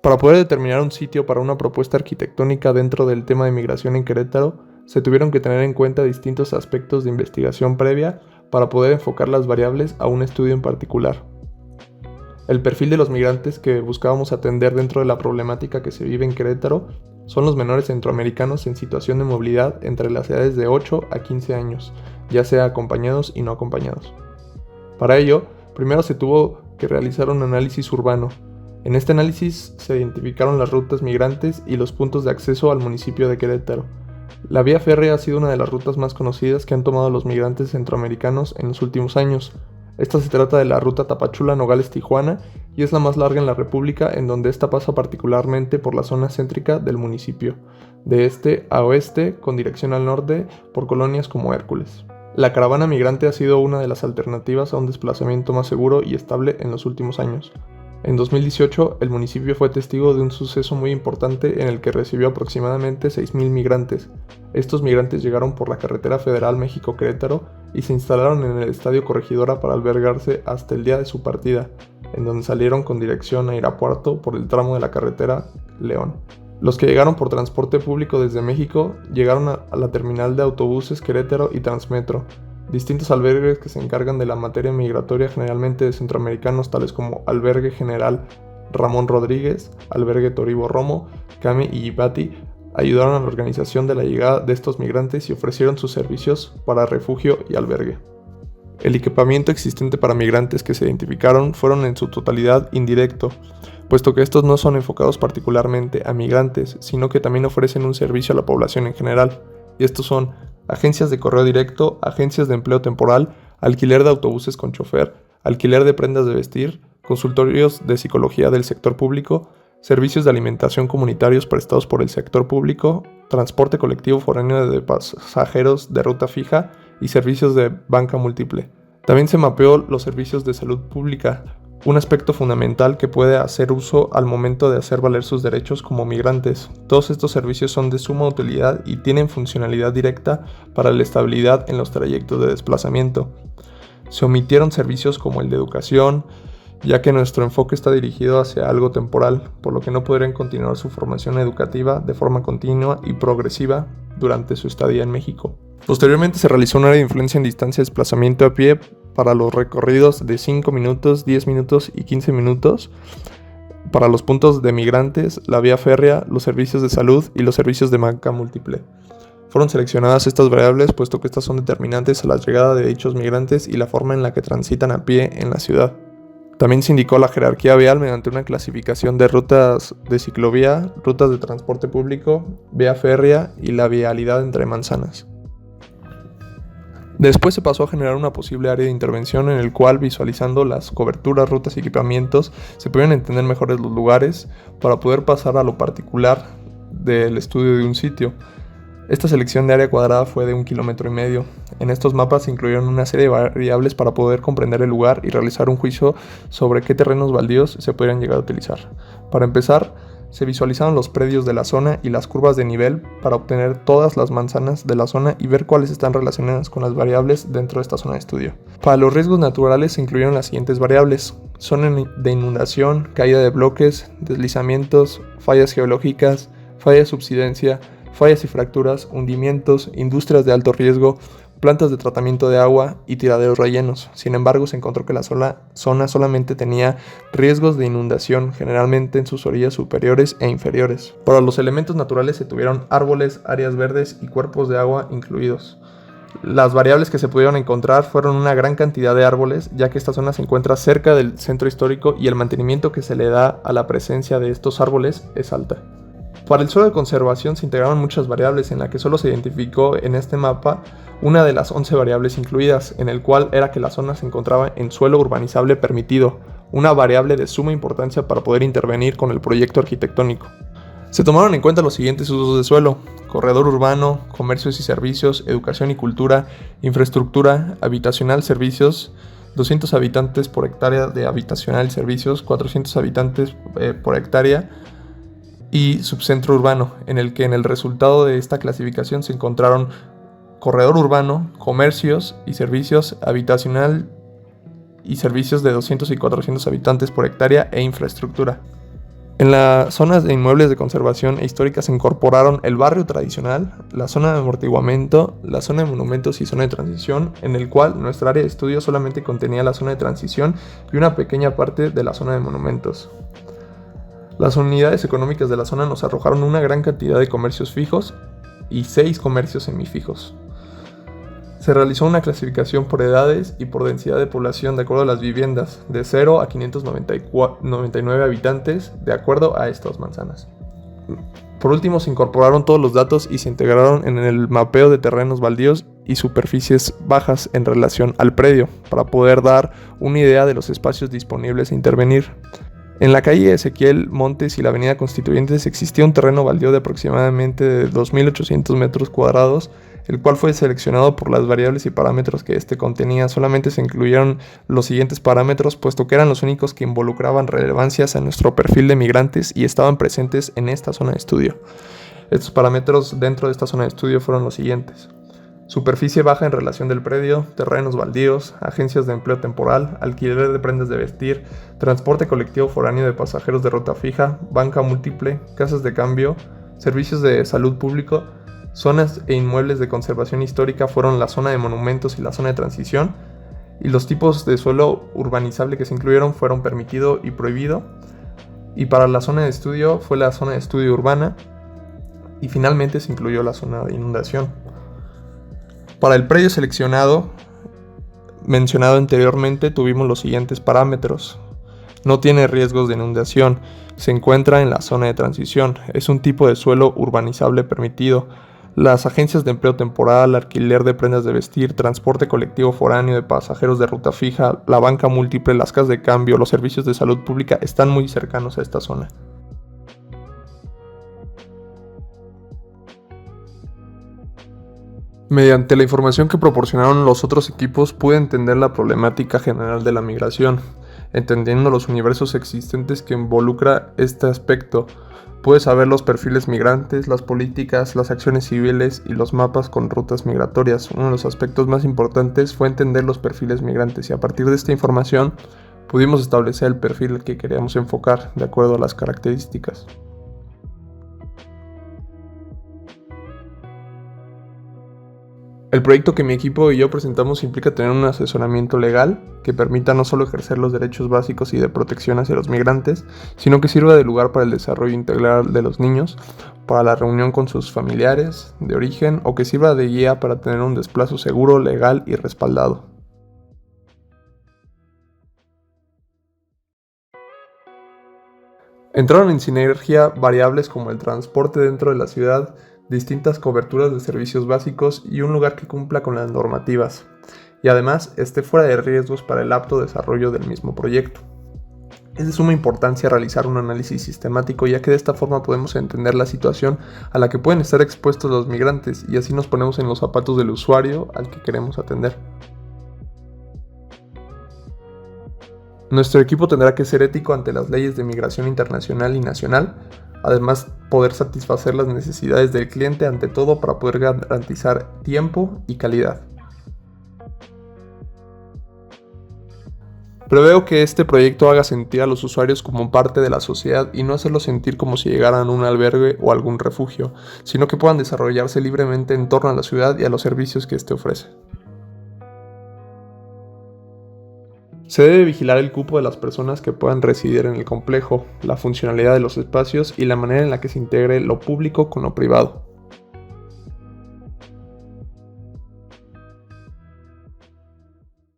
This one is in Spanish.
Para poder determinar un sitio para una propuesta arquitectónica dentro del tema de migración en Querétaro, se tuvieron que tener en cuenta distintos aspectos de investigación previa para poder enfocar las variables a un estudio en particular. El perfil de los migrantes que buscábamos atender dentro de la problemática que se vive en Querétaro son los menores centroamericanos en situación de movilidad entre las edades de 8 a 15 años, ya sea acompañados y no acompañados. Para ello, primero se tuvo que realizar un análisis urbano. En este análisis se identificaron las rutas migrantes y los puntos de acceso al municipio de Querétaro. La vía férrea ha sido una de las rutas más conocidas que han tomado los migrantes centroamericanos en los últimos años. Esta se trata de la ruta Tapachula-Nogales-Tijuana y es la más larga en la República, en donde esta pasa particularmente por la zona céntrica del municipio, de este a oeste con dirección al norte por colonias como Hércules. La caravana migrante ha sido una de las alternativas a un desplazamiento más seguro y estable en los últimos años. En 2018, el municipio fue testigo de un suceso muy importante en el que recibió aproximadamente 6,000 migrantes. Estos migrantes llegaron por la carretera federal México-Querétaro y se instalaron en el Estadio Corregidora para albergarse hasta el día de su partida, en donde salieron con dirección a Irapuato por el tramo de la carretera León. Los que llegaron por transporte público desde México llegaron a la terminal de autobuses Querétaro y Transmetro, distintos albergues que se encargan de la materia migratoria generalmente de centroamericanos, tales como Albergue General Ramón Rodríguez, Albergue Toribo Romo, Cami y Ibati, ayudaron a la organización de la llegada de estos migrantes y ofrecieron sus servicios para refugio y albergue. El equipamiento existente para migrantes que se identificaron fueron en su totalidad indirecto, puesto que estos no son enfocados particularmente a migrantes, sino que también ofrecen un servicio a la población en general, y estos son agencias de correo directo, agencias de empleo temporal, alquiler de autobuses con chofer, alquiler de prendas de vestir, consultorios de psicología del sector público, servicios de alimentación comunitarios prestados por el sector público, transporte colectivo foráneo de pasajeros de ruta fija y servicios de banca múltiple. También se mapeó los servicios de salud pública, un aspecto fundamental que puede hacer uso al momento de hacer valer sus derechos como migrantes. Todos estos servicios son de suma utilidad y tienen funcionalidad directa para la estabilidad en los trayectos de desplazamiento. Se omitieron servicios como el de educación, ya que nuestro enfoque está dirigido hacia algo temporal, por lo que no podrían continuar su formación educativa de forma continua y progresiva durante su estadía en México. Posteriormente se realizó un área de influencia en distancia de desplazamiento a pie para los recorridos de 5 minutos, 10 minutos y 15 minutos, para los puntos de migrantes, la vía férrea, los servicios de salud y los servicios de banca múltiple. Fueron seleccionadas estas variables puesto que estas son determinantes a la llegada de dichos migrantes y la forma en la que transitan a pie en la ciudad. También se indicó la jerarquía vial mediante una clasificación de rutas de ciclovía, rutas de transporte público, vía férrea y la vialidad entre manzanas. Después se pasó a generar una posible área de intervención en el cual, visualizando las coberturas, rutas y equipamientos, se pudieran entender mejores los lugares para poder pasar a lo particular del estudio de un sitio. Esta selección de área cuadrada fue de 1,5 kilómetros. En estos mapas se incluyeron una serie de variables para poder comprender el lugar y realizar un juicio sobre qué terrenos baldíos se podrían llegar a utilizar. Para empezar, se visualizaron los predios de la zona y las curvas de nivel para obtener todas las manzanas de la zona y ver cuáles están relacionadas con las variables dentro de esta zona de estudio. Para los riesgos naturales se incluyeron las siguientes variables: zona de inundación, caída de bloques, deslizamientos, fallas geológicas, fallas de subsidencia, fallas y fracturas, hundimientos, industrias de alto riesgo, plantas de tratamiento de agua y tiraderos rellenos. Sin embargo, se encontró que la zona solamente tenía riesgos de inundación, generalmente en sus orillas superiores e inferiores. Para los elementos naturales se tuvieron árboles, áreas verdes y cuerpos de agua incluidos. Las variables que se pudieron encontrar fueron una gran cantidad de árboles, ya que esta zona se encuentra cerca del centro histórico y el mantenimiento que se le da a la presencia de estos árboles es alta. Para el suelo de conservación se integraron muchas variables, en la que solo se identificó en este mapa una de las 11 variables incluidas, en el cual era que la zona se encontraba en suelo urbanizable permitido, una variable de suma importancia para poder intervenir con el proyecto arquitectónico. Se tomaron en cuenta los siguientes usos de suelo: corredor urbano, comercios y servicios, educación y cultura, infraestructura, habitacional, servicios, 200 habitantes por hectárea de habitacional y servicios, 400 habitantes por hectárea, y subcentro urbano, en el que en el resultado de esta clasificación se encontraron corredor urbano, comercios y servicios, habitacional y servicios de 200 y 400 habitantes por hectárea e infraestructura. En las zonas de inmuebles de conservación e histórica se incorporaron el barrio tradicional, la zona de amortiguamiento, la zona de monumentos y zona de transición, en el cual nuestra área de estudio solamente contenía la zona de transición y una pequeña parte de la zona de monumentos. Las unidades económicas de la zona nos arrojaron una gran cantidad de comercios fijos y 6 comercios semifijos. Se realizó una clasificación por edades y por densidad de población de acuerdo a las viviendas, de 0 a 599 habitantes, de acuerdo a estas manzanas. Por último, se incorporaron todos los datos y se integraron en el mapeo de terrenos baldíos y superficies bajas en relación al predio, para poder dar una idea de los espacios disponibles a intervenir. En la calle Ezequiel Montes y la avenida Constituyentes existía un terreno baldío de aproximadamente de 2.800 metros cuadrados, el cual fue seleccionado por las variables y parámetros que este contenía. Solamente se incluyeron los siguientes parámetros, puesto que eran los únicos que involucraban relevancias a nuestro perfil de migrantes y estaban presentes en esta zona de estudio. Estos parámetros dentro de esta zona de estudio fueron los siguientes: superficie baja en relación del predio, terrenos baldíos, agencias de empleo temporal, alquiler de prendas de vestir, transporte colectivo foráneo de pasajeros de ruta fija, banca múltiple, casas de cambio, servicios de salud público. Zonas e inmuebles de conservación histórica fueron la zona de monumentos y la zona de transición, y los tipos de suelo urbanizable que se incluyeron fueron permitido y prohibido. Y para la zona de estudio fue la zona de estudio urbana, y finalmente se incluyó la zona de inundación. Para el predio seleccionado, mencionado anteriormente, tuvimos los siguientes parámetros. No tiene riesgos de inundación, se encuentra en la zona de transición, es un tipo de suelo urbanizable permitido. Las agencias de empleo temporal, alquiler de prendas de vestir, transporte colectivo foráneo de pasajeros de ruta fija, la banca múltiple, las casas de cambio, los servicios de salud pública están muy cercanos a esta zona. Mediante la información que proporcionaron los otros equipos pude entender la problemática general de la migración, entendiendo los universos existentes que involucra este aspecto. Pude saber los perfiles migrantes, las políticas, las acciones civiles y los mapas con rutas migratorias. Uno de los aspectos más importantes fue entender los perfiles migrantes, y a partir de esta información pudimos establecer el perfil que queríamos enfocar de acuerdo a las características. El proyecto que mi equipo y yo presentamos implica tener un asesoramiento legal que permita no solo ejercer los derechos básicos y de protección hacia los migrantes, sino que sirva de lugar para el desarrollo integral de los niños, para la reunión con sus familiares de origen, o que sirva de guía para tener un desplazo seguro, legal y respaldado. Entraron en sinergia variables como el transporte dentro de la ciudad, distintas coberturas de servicios básicos y un lugar que cumpla con las normativas, y además esté fuera de riesgos para el apto desarrollo del mismo proyecto. Es de suma importancia realizar un análisis sistemático, ya que de esta forma podemos entender la situación a la que pueden estar expuestos los migrantes, y así nos ponemos en los zapatos del usuario al que queremos atender. Nuestro equipo tendrá que ser ético ante las leyes de migración internacional y nacional, además poder satisfacer las necesidades del cliente ante todo para poder garantizar tiempo y calidad. Preveo que este proyecto haga sentir a los usuarios como parte de la sociedad y no hacerlos sentir como si llegaran a un albergue o algún refugio, sino que puedan desarrollarse libremente en torno a la ciudad y a los servicios que éste ofrece. Se debe vigilar el cupo de las personas que puedan residir en el complejo, la funcionalidad de los espacios y la manera en la que se integre lo público con lo privado.